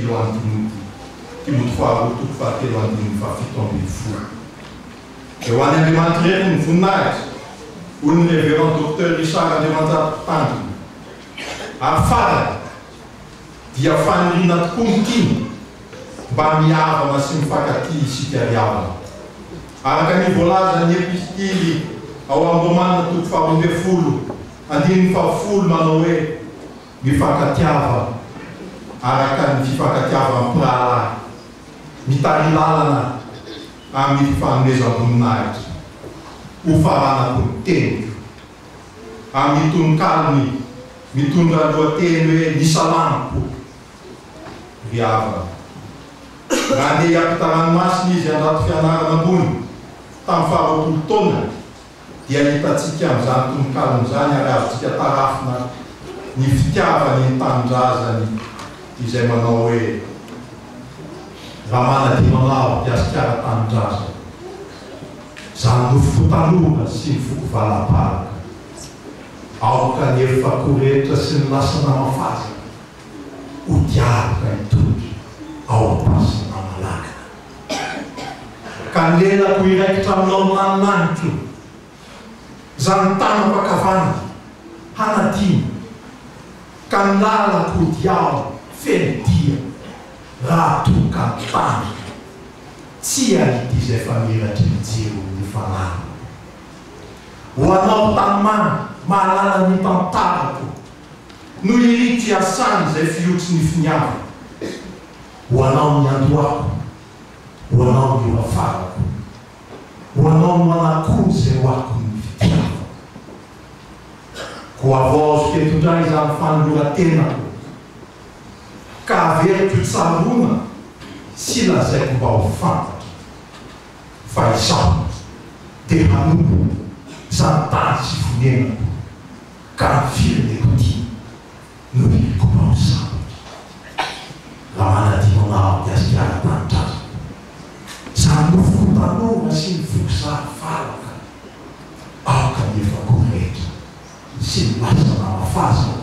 telo antiny Timothy faharoa toko fahatelo andiny fahafito ambin'ny folo. Eo any Andriamanitra rery ny voninahitra hoy ny révérend docteur Richard Andriamanjapitandrina. Ary farany dia faniriana tokoa mitiny mba mihavana sy mifankatia isika rihavana. Araka ny voalaza ny epistily ao amin'ny Romanina toko faha 12 andininy fahafolo manao hoe mifankatiava araka ny fifankatiava ampiraharaha mitary lalana amin'ny fifanomezam-boninahitra ho faranako ny teny amin'ny tonokalony mitondra lohateny hoe nisalampo ry havana. Raha andeha hiampita ranomasina izy andrato fianarana ambony tamin'ny faha 20 taona dia hitantsika amin'izany tonokalony izany ary azontsika tarafina ny fitiavany ny tanindrazany izay manao hoe raha manadimanao mpiasikara tanindrazana izany nofo taloha sy ny foko valam-paraka aoka ny efa-koretra sy ny lasana mafazana ho diaroka hitondry ao am-pasina malakana ka lelako iraikitra aminao maninanitro zany tanam-pakavana hanadina ka ny lalako diao fenidia raha toka tany tsy ahity izay fameratry ny jiro ny fanaro ho anao tanymana mahalala ny tantarako no iritry asany izay fiotry ny finiava ho anao ny andoako ho anao ny oafarako ho anao no anakory izay hoako ny fitiava ko avaozo ketondray izany fanolora-tenako ka averitro tsarona sy lazaiko mba ho fantatra fa izaho dia hanompo izany tany sy vonenako ka ny fireneko ty no iliko mba ho sambatra raha manadimanao miasikara tanidraza izany nofoko tanora sy ny vokosary falaka aoka ny efa-koretra sy ny lasana mafazana